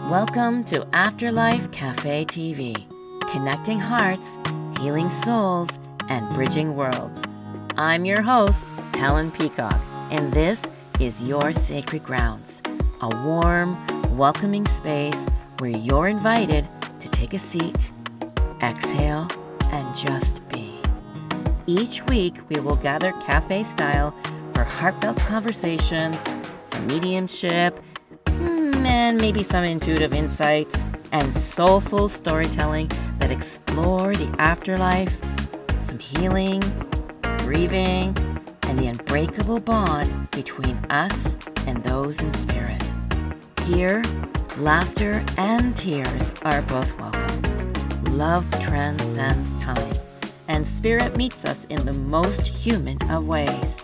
Welcome to Afterlife Café TV, connecting hearts, healing souls, and bridging worlds. I'm your host, Helen Peacock, and this is your sacred grounds, a warm, welcoming space where you're invited to take a seat, exhale, and just be. Each week, we will gather cafe style for heartfelt conversations, some mediumship, and maybe some intuitive insights and soulful storytelling that explore the afterlife, some healing, grieving, and the unbreakable bond between us and those in spirit. Here, laughter and tears are both welcome. Love transcends time, and spirit meets us in the most human of ways.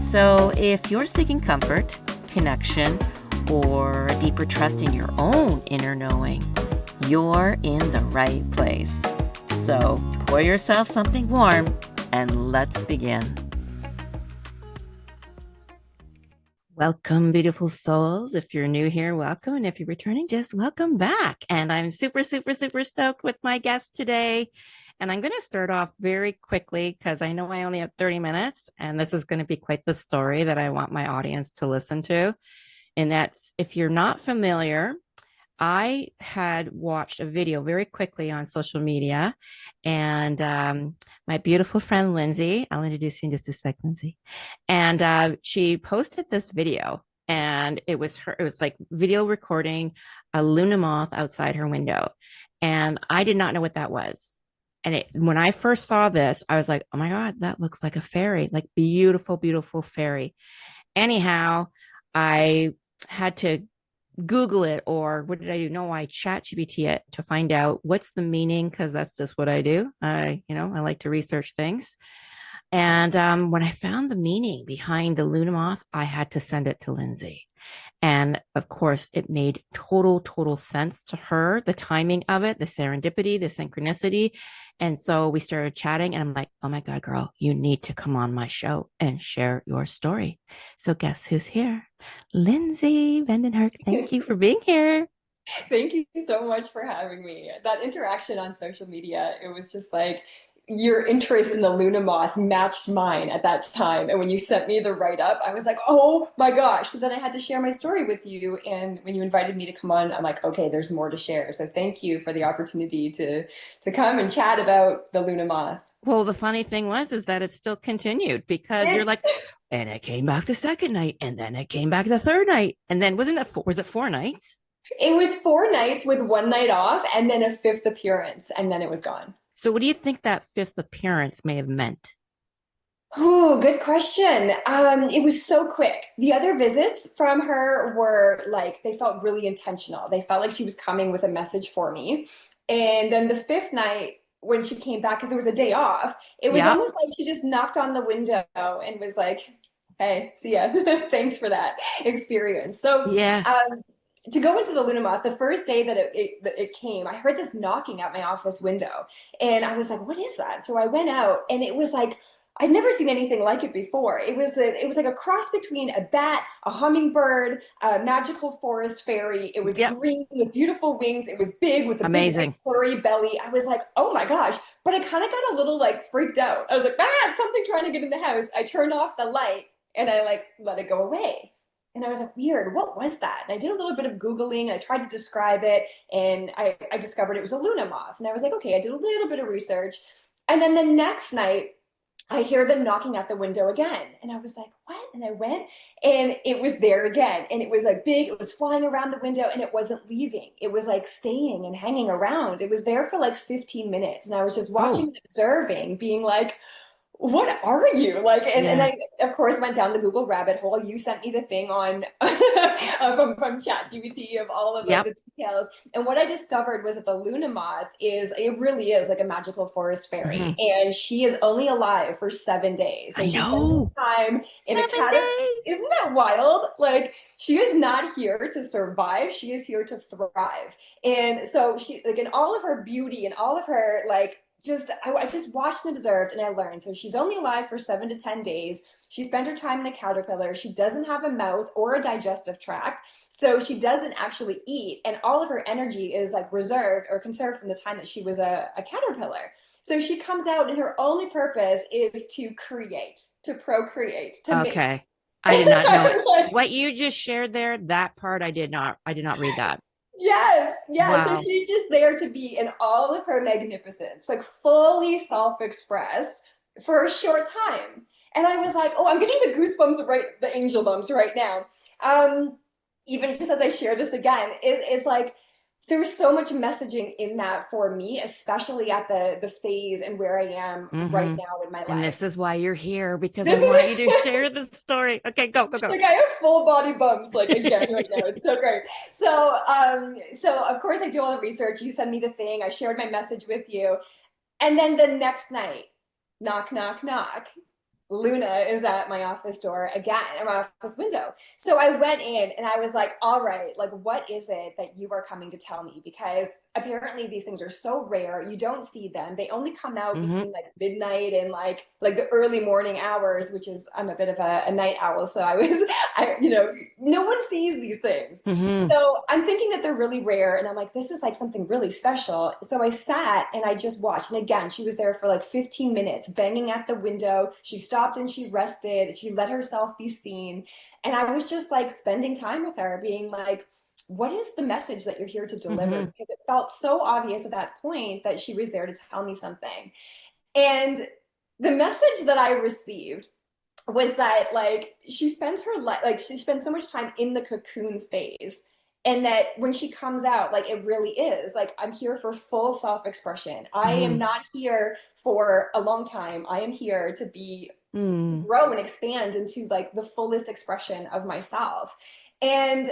So if you're seeking comfort, connection, or a deeper trust in your own inner knowing, you're in the right place. So pour yourself something warm and let's begin. Welcome, beautiful souls. If you're new here, welcome. And if you're returning, just welcome back. And I'm super stoked with my guest today. And I'm going to start off very quickly because I know I only have 30 minutes. And this is going to be quite the story that I want my audience to listen to. And that's, if you're not familiar, I had watched a video very quickly on social media, and my beautiful friend Lindsay, I'll introduce you in just a sec, Lindsay, and she posted this video, and it was like video recording a Luna moth outside her window, and I did not know what that was. And when I first saw this, I was like, oh my God, that looks like a fairy, like beautiful, beautiful fairy. Anyhow, I had to Google it, or what did I do? No, I chat GPT it to find out what's the meaning, because that's just what I do. I like to research things. And when I found the meaning behind the Luna moth, I had to send it to Lindsay. And of course, it made total sense to her, the timing of it, the serendipity, the synchronicity. And so we started chatting, and I'm like, oh my God, girl, you need to come on my show and share your story. So guess who's here? Lindsey Vandenhurk. Thank you for being here. Thank you so much for having me. That interaction on social media, it was just like your interest in the Luna moth matched mine at that time. And when you sent me the write-up, I was like, oh my gosh. So then I had to share my story with you. And when you invited me to come on, I'm like, okay, there's more to share. So thank you for the opportunity to come and chat about the Luna moth. Well, the funny thing is that it still continued, because you're like, and it came back the second night, and then it came back the third night. And then was it 4 nights? It was 4 nights with 1 night off and then a 5th appearance, and then it was gone. So what do you think that 5th appearance may have meant? Oh, good question. It was so quick. The other visits from her were like, they felt really intentional. They felt like she was coming with a message for me. And then the 5th night, when she came back, because there was a day off, it was almost like she just knocked on the window and was like, hey, see ya. Thanks for that experience. So, yeah. To go into the Luna moth, the first day that it came, I heard this knocking at my office window, and I was like, "What is that?" So I went out, and it was like I'd never seen anything like it before. It was like a cross between a bat, a hummingbird, a magical forest fairy. It was green with beautiful wings. It was big with a amazing big furry belly. I was like, "Oh my gosh!" But I kind of got a little like freaked out. I was like, "Ah, something trying to get in the house." I turned off the light and I like let it go away. And I was like, weird, what was that? And I did a little bit of Googling. I tried to describe it, and I discovered it was a Luna moth. And I was like, okay, I did a little bit of research. And then the next night, I hear them knocking at the window again. And I was like, what? And I went, and it was there again. And it was like big, it was flying around the window, and it wasn't leaving. It was like staying and hanging around. It was there for like 15 minutes. And I was just watching and observing, being like, what are you like? And I of course went down the Google rabbit hole. You sent me the thing on from ChatGPT of all of the details, and what I discovered was that the Luna moth it really is like a magical forest fairy, and she is only alive for 7 days. I know. Time in 7 days. Isn't that wild? Like, she is not here to survive. She is here to thrive. And so she, like, in all of her beauty and all of her like I just watched and observed and I learned. So she's only alive for 7 to 10 days. She spent her time in a caterpillar. She doesn't have a mouth or a digestive tract. So she doesn't actually eat. And all of her energy is like reserved or conserved from the time that she was a caterpillar. So she comes out and her only purpose is to create, to procreate, to make. Okay. I did not know it. Like, What you just shared there, that part I did not read that. yes, yeah. So Wow. she's just there to be in all of her magnificence, like fully self-expressed for a short time. And I was like, oh, I'm getting the goosebumps right, the angel bumps right now. Even just as I share this again, is like there's so much messaging in that for me, especially at the phase and where I am right Mm-hmm. now in my And life. this is why you're here, because I This want you to is share the story. Okay, go, go, go. like I have full body bumps like again right now. It's so great. So of course I do all the research. You send me the thing. I shared my message with you. And then the next night, knock, knock, knock. Luna is at my office door again, at my office window. So I went in and I was like, all right, like, what is it that you are coming to tell me? Because apparently these things are so rare. You don't see them. They only come out Mm-hmm. between like midnight and like the early morning hours, which is, I'm a bit of a night owl. So no one sees these things. Mm-hmm. So I'm thinking that they're really rare. And I'm like, this is like something really special. So I sat and I just watched. And again, she was there for like 15 minutes, banging at the window. She stopped and she rested. She let herself be seen. And I was just like spending time with her, being like, what is the message that you're here to deliver? Mm-hmm. Because it felt so obvious at that point that she was there to tell me something. And the message that I received was that like she spends her life, like she spends so much time in the cocoon phase, and that when she comes out, like it really is like, I'm here for full self-expression. I am Mm-hmm. not here for a long time. I am here to be Mm. grow and expand into like the fullest expression of myself. And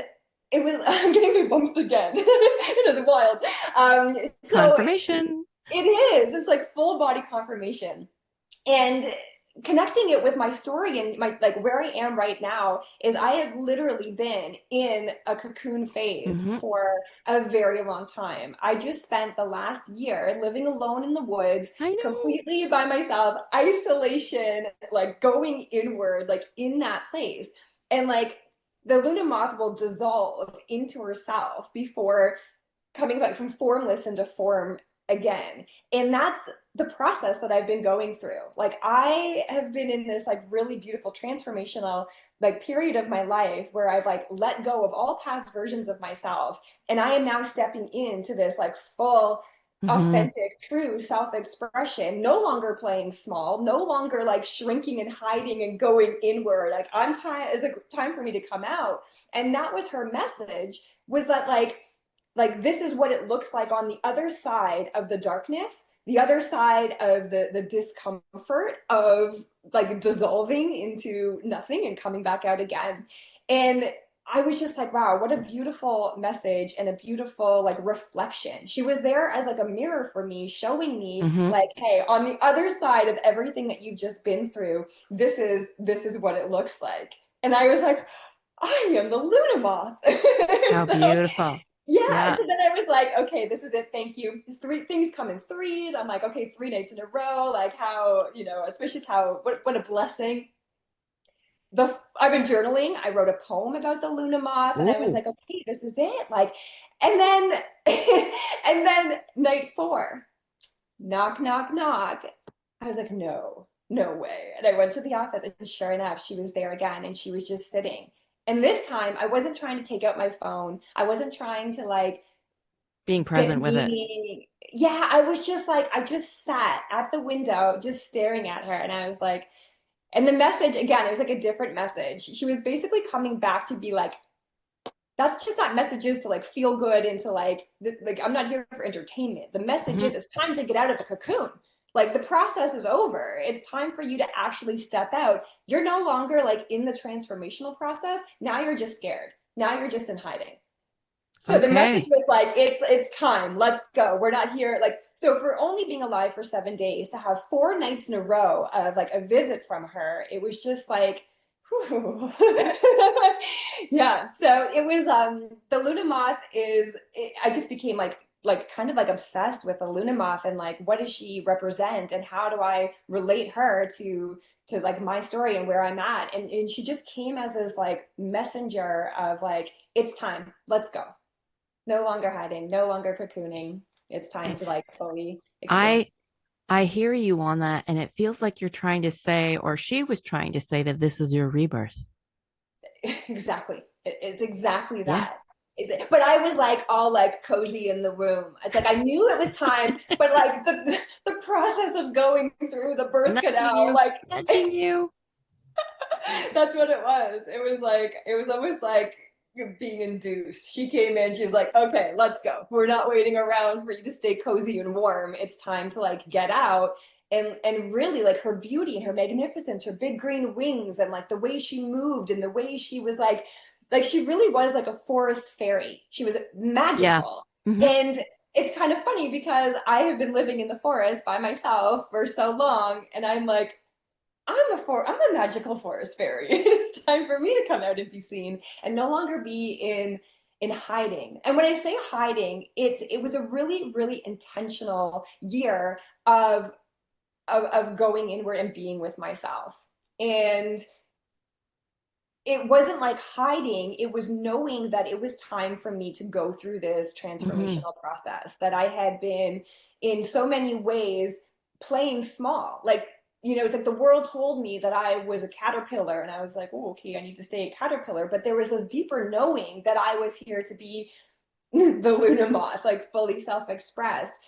it was I'm getting the bumps again. It is wild. So Confirmation. it is. It's like full body confirmation. And connecting it with my story and my like where I am right now is I have literally been in a cocoon phase Mm-hmm. for a very long time. I just spent the last year living alone in the woods, I know. completely by myself, isolation, like going inward, like in that place. And like the Luna moth will dissolve into herself before coming back from formless into form again. And that's the process that I've been going through. Like I have been in this like really beautiful transformational like period of my life where I've like let go of all past versions of myself, and I am now stepping into this like full Mm-hmm. authentic true self-expression, no longer playing small, no longer like shrinking and hiding and going inward. Like I'm time it's like time for me to come out. And that was her message, was that like this is what it looks like on the other side of the darkness, the other side of the discomfort of like dissolving into nothing and coming back out again. And I was just like, wow, what a beautiful message and a beautiful like reflection. She was there as like a mirror for me, showing me Mm-hmm. like, hey, on the other side of everything that you've just been through, this is what it looks like. And I was like, I am the Luna moth. How So beautiful. yeah, Yeah. so then I was like, okay, this is it. Thank you. Three things come in threes. I'm like, okay, 3 nights in a row. Like how, especially how what a blessing. I've been journaling. I wrote a poem about the Luna moth, and I was Ooh. like, okay, this is it. Like, and then and then night four, knock, knock, knock. I was like, no, no way. And I went to the office, and sure enough, she was there again, and she was just sitting. And this time, I wasn't trying to take out my phone. I wasn't trying to like Being get present with it. meaning. Yeah, I was just like, I just sat at the window, just staring at her. And I was like, and the message, again, it was like a different message. She was basically coming back to be like, that's just not messages to like feel good and to like I'm not here for entertainment. The message Mm-hmm. is it's time to get out of the cocoon. Like the process is over. It's time for you to actually step out. You're no longer like in the transformational process. Now you're just scared. Now you're just in hiding. So the message Okay. was like, it's time. Let's go. We're not here. Like, so for only being alive for 7 days, to have 4 nights in a row of like a visit from her, it was just like, whew. Yeah. So it was the Luna moth I just became like like kind of like obsessed with the Luna moth and like what does she represent and how do I relate her to like my story and where I'm at. And she just came as this like messenger of like, it's time, let's go. No longer hiding, no longer cocooning. It's time to It's like fully expand. I I hear you on that, and it feels like you're trying to say, or she was trying to say, that this is your rebirth. Exactly. It's exactly Yeah. that. But I was like all like cozy in the room. It's like I knew it was time, but like the process of going through the birth Nudging canal, you, like nudging you. that's what it was. It was like it was almost like being induced. She came in, she's like, okay, let's go. We're not waiting around for you to stay cozy and warm. It's time to like get out. And really like her beauty and her magnificence, her big green wings, and like the way she moved and the way she was like she really was like a forest fairy. She was Yeah. magical. Hmm. And it's kind of funny because I have been living in the forest by myself for so long, and I'm like, I'm a magical forest fairy. It's time for me to come out and be seen and no longer be in hiding. And when I say hiding, it was a really, really intentional year of of going inward and being with myself. And it wasn't like hiding, it was knowing that it was time for me to go through this Hmm. transformational process that I had been in so many ways playing small. Like, you know, it's like the world told me that I was a caterpillar, and I was like, oh, okay, I need to stay a caterpillar. But there was this deeper knowing that I was here to be the Luna moth, like fully self expressed.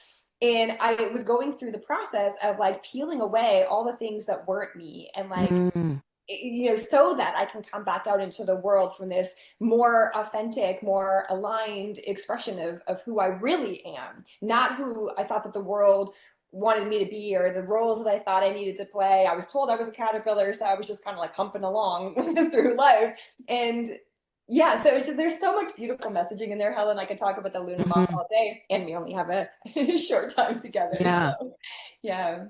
And I was going through the process of like peeling away all the things that weren't me and like Mm. you know, so that I can come back out into the world from this more authentic, more aligned expression of who I really am, not who I thought that the world wanted me to be or the roles that I thought I needed to play. I was told I was a caterpillar, so I was just kind of like humping along through life. And yeah, so there's so much beautiful messaging in there, Helen. I could talk about the Luna moth Hmm. all day, and we only have a short time together. So Yeah. yeah.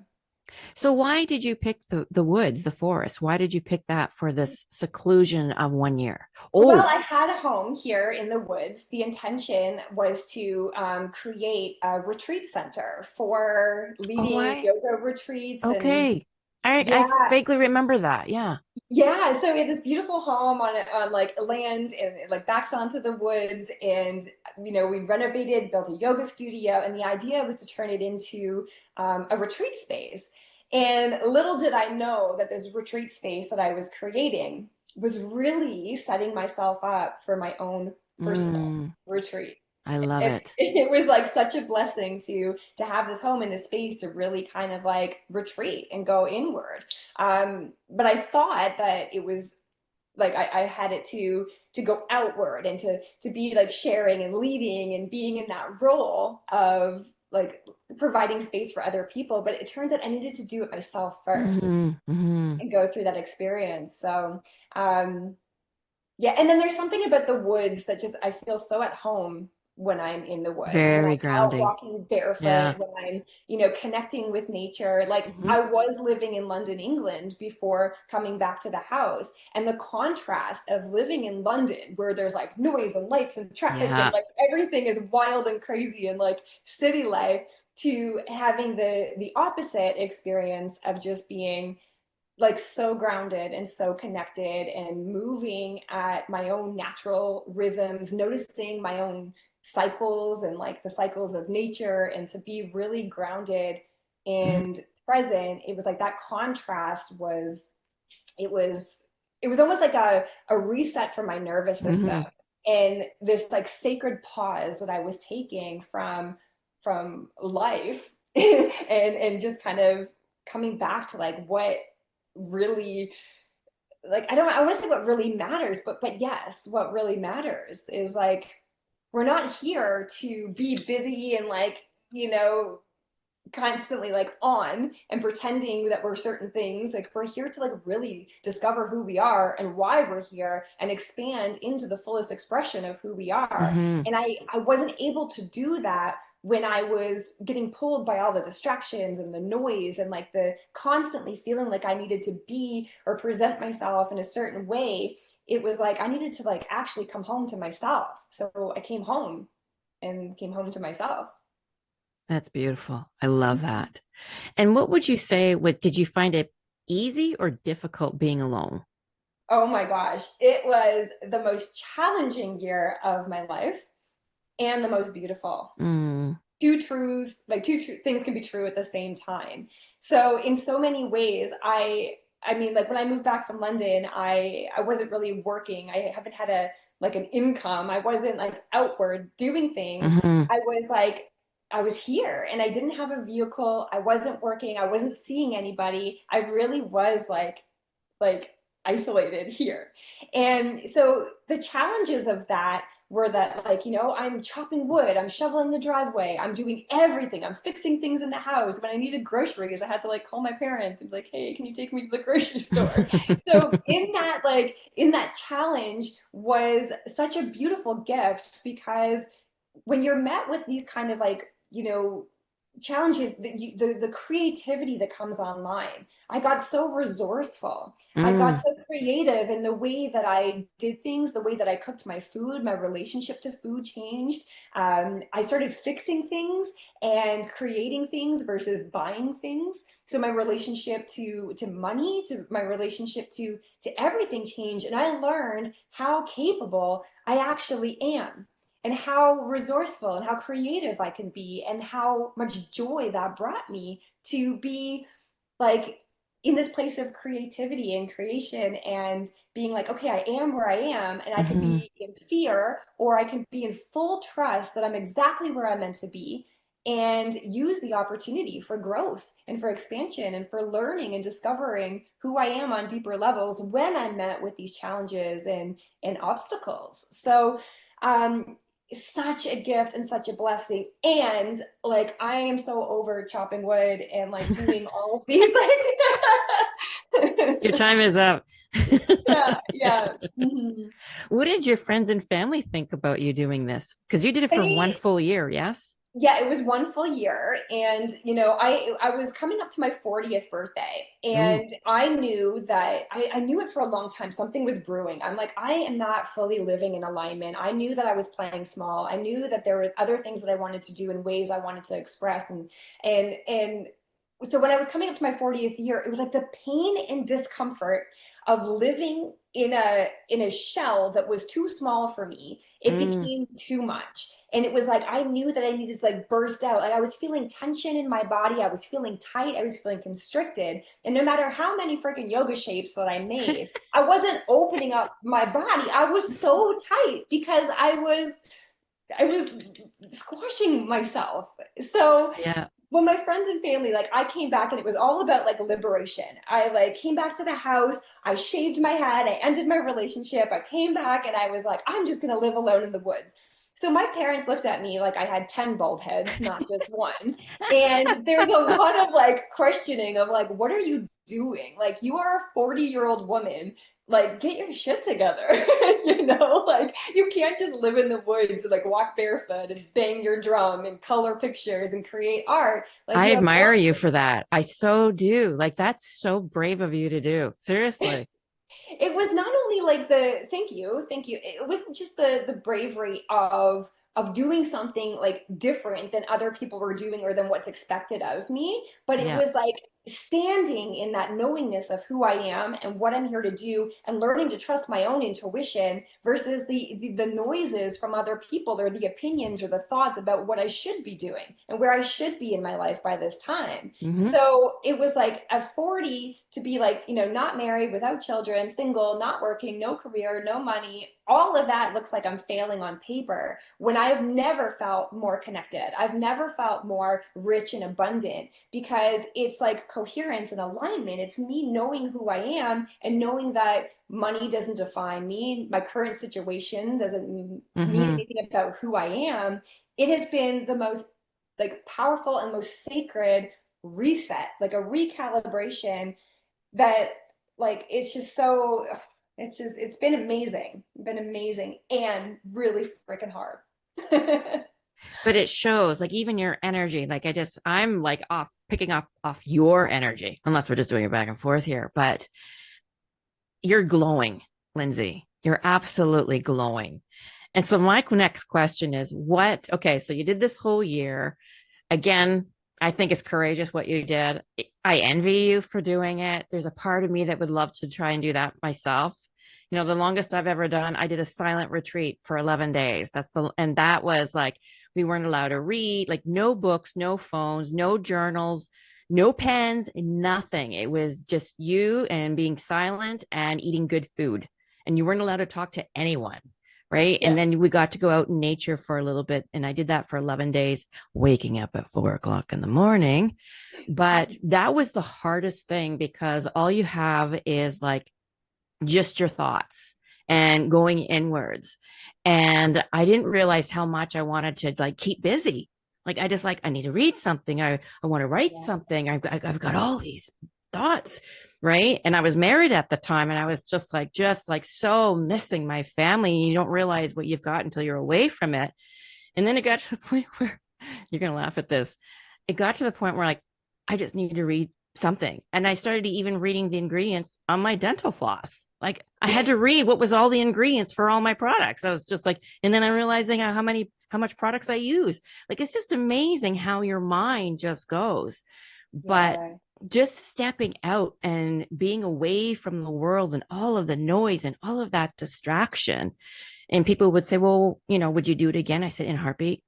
So why did you pick the woods, the forest? Why did you pick that for this seclusion of 1 year? Well, Oh, I had a home here in the woods. The intention was to create a retreat center for oh, leading yoga retreats. And okay. I yeah, vaguely remember that. Yeah. yeah. So we had this beautiful home on like land and it, like backs onto the woods. And, you know, we renovated, built a yoga studio. And the idea was to turn it into a retreat space. And little did I know that this retreat space that I was creating was really setting myself up for my own personal Mm, retreat. I love it. It was like such a blessing to have this home in this space to really kind of like retreat and go inward. But I thought that it was like I had it to go outward and to be like sharing and leading and being in that role of like providing space for other people. But it turns out I needed to do it myself first Hmm. Hmm. and go through that experience. So um, yeah, and then there's something about the woods that just I feel so at home when I'm in the woods, when I'm Very out grounding. walking barefoot, Yeah. when I'm, you know, connecting with nature. Like Hmm. I was living in London, England before coming back to the house. And the contrast of living in London where there's like noise and lights and traffic and Yeah. like everything is wild and crazy and like city life to having the opposite experience of just being like so grounded and so connected and moving at my own natural rhythms, noticing my own cycles and like the cycles of nature, and to be really grounded Mhm. and present. It was like that contrast was it was it was almost like a reset for my nervous system, Mhm. and this like sacred pause that I was taking from life and just kind of coming back to like what really like I want to say what really matters, but yes, what really matters is like we're not here to be busy and like, you know, constantly like on and pretending that we're certain things. Like we're here to like really discover who we are and why we're here and expand into the fullest expression of who we are. Mhm. And I wasn't able to do that when I was getting pulled by all the distractions and the noise and like the constantly feeling like I needed to be or present myself in a certain way. It was like I needed to like actually come home to myself. So I came home and came home to myself. That's beautiful. I love that. And what would you say did you find it easy or difficult being alone? Oh my gosh, it was the most challenging year of my life and the most beautiful. Mm, Two truths, like things can be true at the same time. So in so many ways, I mean, like when I moved back from London, I wasn't really working. I haven't had a like an income. I wasn't like outward doing things. hmm. I was like I was here and I didn't have a vehicle. I wasn't working. I wasn't seeing anybody. I really was like isolated here. And so the challenges of that were that, like, I'm chopping wood, I'm shoveling the driveway, I'm doing everything, I'm fixing things in the house. When I needed groceries, I had to like call my parents and be like, hey, can you take me to the grocery store? So in that challenge was such a beautiful gift because when you're met with these kind of like, challenges, the creativity that comes online. I got so resourceful. I got Mm, so creative in the way that I did things, the way that I cooked my food. My relationship to food changed. I started fixing things and creating things versus buying things. So my relationship to money, to my relationship to everything changed, and I learned how capable I actually am and how resourceful and how creative I can be and how much joy that brought me to be like in this place of creativity and creation and being like, okay, I am where I am, and I can hmm. be in fear or I can be in full trust that I'm exactly where I'm meant to be and use the opportunity for growth and for expansion and for learning and discovering who I am on deeper levels when I'm met with these challenges and obstacles. So such a gift and such a blessing. And like I am so over chopping wood and like doing all of these Your like time is up. yeah, yeah. Mhm. What did your friends and family think about you doing this? Because you did it for one They full year, yes? Yeah, it was one full year, and I was coming up to my 40th birthday, Ooh. and I knew that I knew it for a long time. Something was brewing. I'm like, I am not fully living in alignment. I knew that I was playing small. I knew that there were other things that I wanted to do and ways I wanted to express, and so when I was coming up to my 40th year, it was like the pain and discomfort of living in a shell that was too small for me. It Mm. became too much. And it was like I knew that I needed to like burst out. Like I was feeling tension in my body. I was feeling tight. I was feeling constricted. And no matter how many freaking yoga shapes that I made, I wasn't opening up my body. I was so tight because I was squashing myself. So Yeah. when my friends and family, like I came back and it was all about like liberation. I like came back to the house, I shaved my head, I ended my relationship, I came back and I was like, I'm just gonna live alone in the woods. So my parents looked at me like I had 10 bald heads, not just one. And there's a lot of like questioning of like, what are you doing? Like you are a 40-year-old woman, like get your shit together. Like you can't just live in the woods and like walk barefoot and bang your drum and color pictures and create art. Like I you have admire work. you for that. I so do. Like, that's so brave of you to do. Seriously. It was not only like the thank you. It wasn't just the bravery of doing something like different than other people were doing or than what's expected of me, but it Yeah. was like standing in that knowingness of who I am and what I'm here to do and learning to trust my own intuition versus the noises from other people or the opinions or the thoughts about what I should be doing and where I should be in my life by this time. Hmm. So it was like at 40 to be like, not married, without children, single, not working, no career, no money. All of that looks like I'm failing on paper when I've never felt more connected. I've never felt more rich and abundant because it's like coherence and alignment. It's me knowing who I am and knowing that money doesn't define me. My current situation doesn't mean Hmm. anything about who I am. It has been the most like powerful and most sacred reset, like a recalibration that like it's been amazing and really freaking hard. But it shows, like, even your energy. Like, I'm like picking up off your energy, unless we're just doing it back and forth here. But you're glowing, Lindsay. You're absolutely glowing. And so my next question is what, okay, so you did this whole year. Again, I think it's courageous what you did. I envy you for doing it. There's a part of me that would love to try and do that myself. You know, the longest I've ever done, I did a silent retreat for 11 days. And that was like, we weren't allowed to read, like no books, no phones, no journals, no pens, nothing. It was just you and being silent and eating good food. And you weren't allowed to talk to anyone. Right. Yeah. And then we got to go out in nature for a little bit. And I did that for 11 days, waking up at 4 o'clock in the morning. But that was the hardest thing because all you have is like just your thoughts and going inwards. And I didn't realize how much I wanted to like keep busy. Like I just like, I need to read something. I want to write Yeah. something. I've got all these thoughts. Right. And I was married at the time and I was just like so missing my family. You don't realize what you've got until you're away from it. And then it got to the point where you're going to laugh at this. It got to the point where like, I just need to read something. And I started even reading the ingredients on my dental floss. Like I had to read what was all the ingredients for all my products. I was just like, and then I'm realizing how much products I use. Like, it's just amazing how your mind just goes. But Yeah. just stepping out and being away from the world and all of the noise and all of that distraction. And people would say, well, you know, would you do it again? I said, in a heartbeat.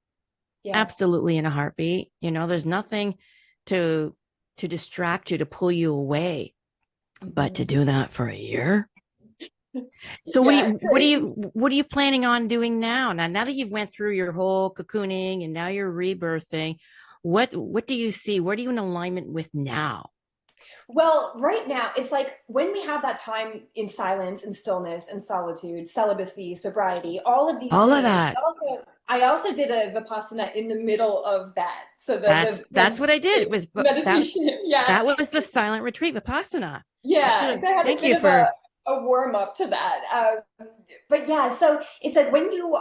Yeah. Absolutely in a heartbeat. You know, there's nothing to distract you, to pull you away. But to do that for a year. So Yeah. what are you planning on doing now? Now that you've went through your whole cocooning and now you're rebirthing, what do you see? What are you in alignment with now? Well, right now, it's like when we have that time in silence and stillness and solitude, celibacy, sobriety, all of these All of things. that. I also did a Vipassana in the middle of that. So That's what I did. It was that meditation. Yeah. that was the silent retreat Vipassana. I should Yeah. have. I had a Thank bit you of for. a warm up to that. But yeah, so it's like when you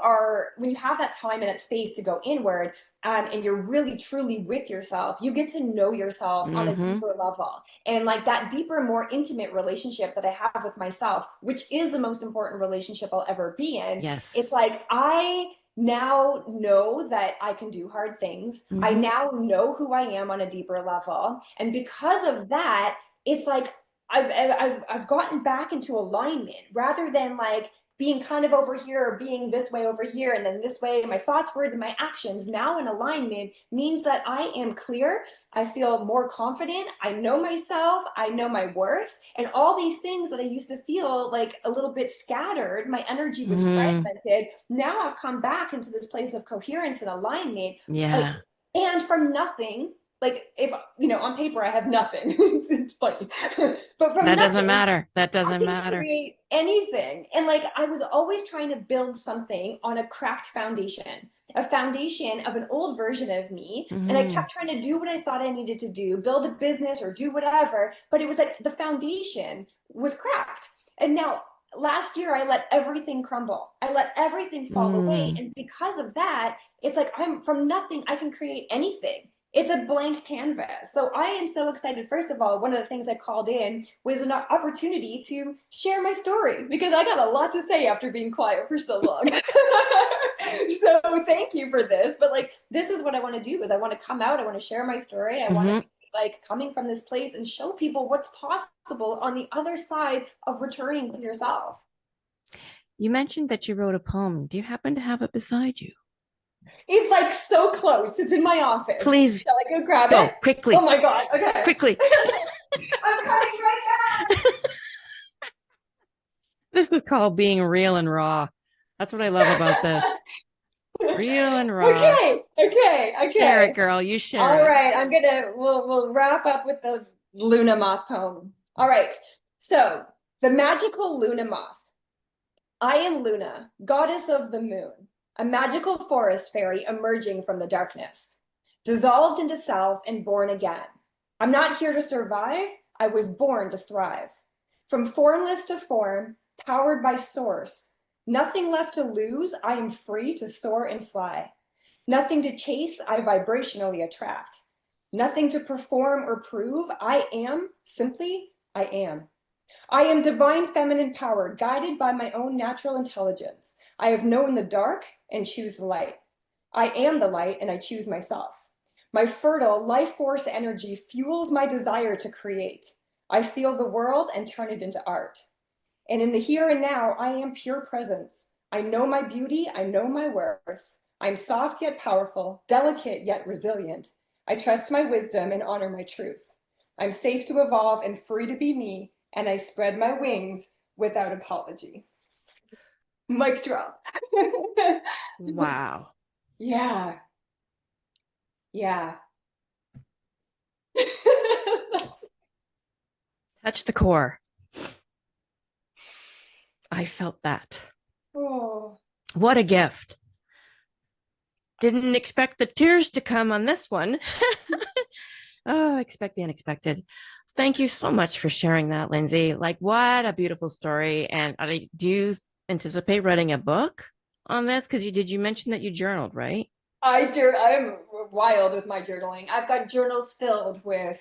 have that time and that space to go inward, and you're really truly with yourself, you get to know yourself on a Mm-hmm. deeper level. And like that deeper, more intimate relationship that I have with myself, which is the most important relationship I'll ever be in. It's Yes. like I now know that I can do hard things. I Mm-hmm. now know who I am on a deeper level. And because of that, it's like I've gotten back into alignment rather than like being kind of over here or being this way over here and then this way. My thoughts, words, and my actions now in alignment means that I am clear. I feel more confident. I know myself. I know my worth. And all these things that I used to feel like a little bit scattered, my energy was Mm-hmm. fragmented. Now I've come back into this place of coherence and alignment. Like, Yeah. and from nothing, like if on paper I have nothing. It's funny. But from That doesn't nothing matter. That I doesn't can matter. create anything. And like I was always trying to build something on a cracked foundation, a foundation of an old version of me. And I Mm-hmm. kept trying to do what I thought I needed to do, build a business or do whatever. But it was like the foundation was cracked. And now last year I let everything crumble. I let everything fall away. Mm. And because of that, it's like I'm from nothing, I can create anything. It's a blank canvas. So I am so excited. First of all, one of the things I called in was an opportunity to share my story because I got a lot to say after being quiet for so long. So thank you for this. But like, this is what I want to do is I want to come out. I want to share my story. I want to Mm-hmm. be like coming from this place and show people what's possible on the other side of returning to yourself. You mentioned that you wrote a poem. Do you happen to have it beside you? It's like so close. It's in my office. Please Shall I go grab go it? Oh quickly, my God. Okay. quickly. I'm coming right back. This is called being real and raw. That's what I love about this. Real and raw. Okay, okay, Share it, okay. girl. You share All it. right, we'll wrap up with the Luna Moth poem. All right. So, the magical Luna Moth. I am Luna, goddess of the moon, a magical forest fairy emerging from the darkness, dissolved into self and born again. I'm not here to survive, I was born to thrive. From formless to form, powered by source, nothing left to lose, I am free to soar and fly. Nothing to chase, I vibrationally attract. Nothing to perform or prove, I am, simply, I am. I am divine feminine power, guided by my own natural intelligence. I have known the dark and choose the light. I am the light and I choose myself. My fertile life force energy fuels my desire to create. I feel the world and turn it into art. And in the here and now, I am pure presence. I know my beauty, I know my worth. I'm soft yet powerful, delicate yet resilient. I trust my wisdom and honor my truth. I'm safe to evolve and free to be me, and I spread my wings without apology. Mic drop. Wow. Yeah. Yeah. Touch the core. I felt that. Oh. What a gift. Didn't expect the tears to come on this one. Oh, expect the unexpected. Thank you so much for sharing that, Lindsay. Like, what a beautiful story. And do you anticipate writing a book on this? Because you mention that you journaled, right? I'm wild with my journaling. I've got journals filled with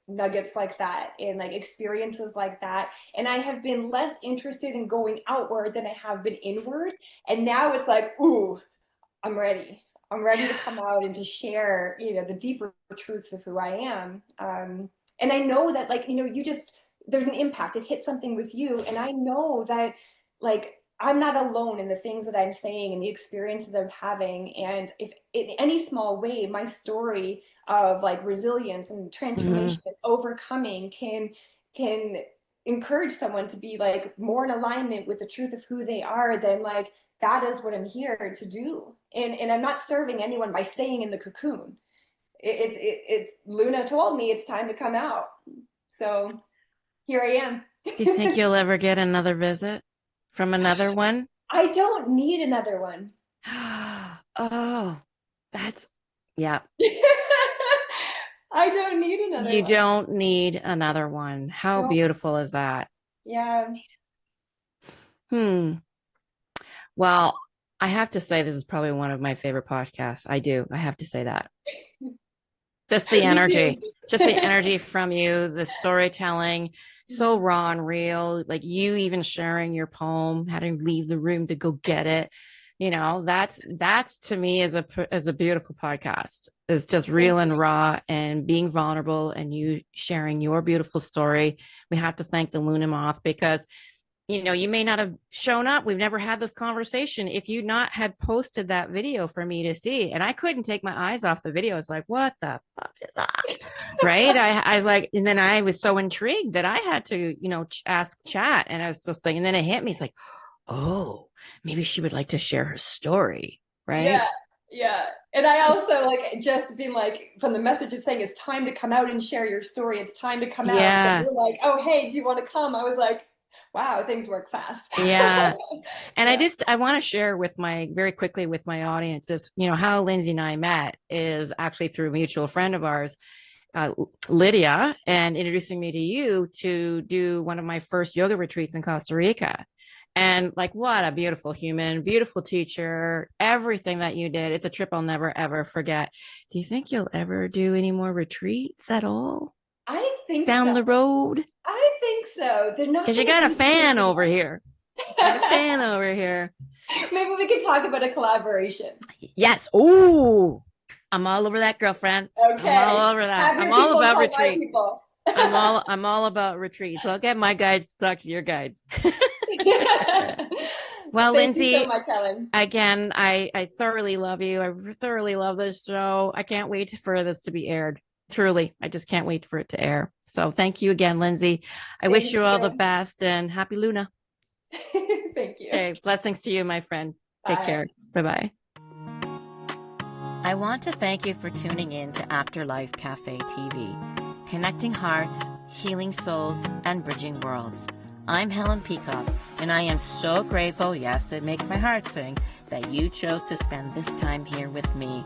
nuggets like that and like experiences like that. And I have been less interested in going outward than I have been inward. And now it's like, ooh, I'm ready. I'm ready to come out and to share, the deeper truths of who I am. And I know that, like, there's an impact. It hits something with you. And I know that, like, I'm not alone in the things that I'm saying and the experiences I'm having. And if in any small way, my story of like resilience and transformation and overcoming can encourage someone to be like more in alignment with the truth of who they are, then like that is what I'm here to do. And I'm not serving anyone by staying in the cocoon. It's Luna told me it's time to come out. So here I am. Do you think you'll ever get another visit from another one? I don't need another one. Oh, yeah. I don't need another You one. don't need another one. How No. beautiful is that? Yeah. Well, I have to say this is probably one of my favorite podcasts. I have to say that. Just the energy, just the energy from you, the storytelling, so raw and real. Like you even sharing your poem, how to leave the room to go get it. That's to me as a beautiful podcast. It's just real and raw and being vulnerable and you sharing your beautiful story. We have to thank the Luna Moth because you may not have shown up. We've never had this conversation if you not had posted that video for me to see. And I couldn't take my eyes off the video. I was like, what the fuck is that? Right. I was like, and then I was so intrigued that I had to, ask chat. And I was just thinking, and then it hit me. It's like, oh, maybe she would like to share her story. Right. Yeah. Yeah. And I also like just been like, from the message it's saying it's time to come out and share your story. It's time to come out. Yeah. And you're like, oh, hey, do you want to come? I was like, wow, things work fast. Yeah. And Yeah. I want to share very quickly with my audience is, how Lindsay and I met is actually through a mutual friend of ours, Lydia, and introducing me to you to do one of my first yoga retreats in Costa Rica. And like, what a beautiful human, beautiful teacher, everything that you did. It's a trip I'll never, ever forget. Do you think you'll ever do any more retreats at all? I think Down so. the road? I think so. They're not Because you gonna got a be fan big over enough. here. Got a fan over here. Maybe we could talk about a collaboration. Yes. Ooh, I'm all over that, girlfriend. I'm all Okay. over that. Have I'm your all people about tell my retreats. people. I'm all about retreats. So I'll get my guides to talk to your guides. Well, Thank you so Lindsay, much, Helen. again, I thoroughly love you. I thoroughly love this show. I can't wait for this to be aired. Truly, I just can't wait for it to air. So thank you again, Lindsay. I Thank wish you all the you. best and happy Luna. Thank you. Okay, blessings to you, my friend. Take Bye. care. Bye-bye. I want to thank you for tuning in to Afterlife Café TV, connecting hearts, healing souls, and bridging worlds. I'm Helen Peacock, and I am so grateful, yes, it makes my heart sing, that you chose to spend this time here with me.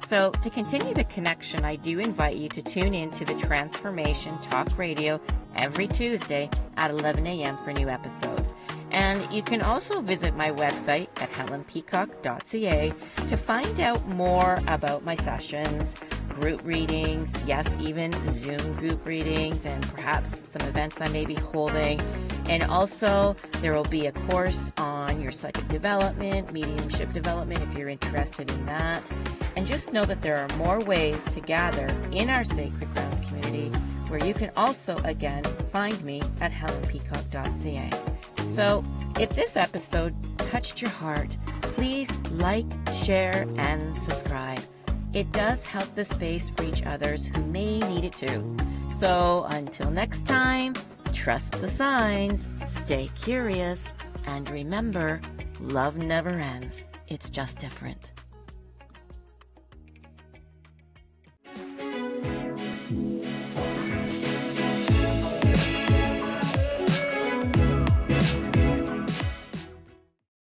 So to continue the connection, I do invite you to tune in to the Transformation Talk Radio every Tuesday at 11 a.m. for new episodes. And you can also visit my website at helenpeacock.ca to find out more about my sessions, group readings, yes, even Zoom group readings, and perhaps some events I may be holding. And also, there will be a course on your psychic development, mediumship development, if you're interested in that. And just know that there are more ways to gather in our Sacred Grounds community, where you can also, again, find me at helenpeacock.ca. So, if this episode touched your heart, please like, share, and subscribe. It does help the space reach others who may need it too. So, until next time, trust the signs, stay curious, and remember, love never ends. It's just different.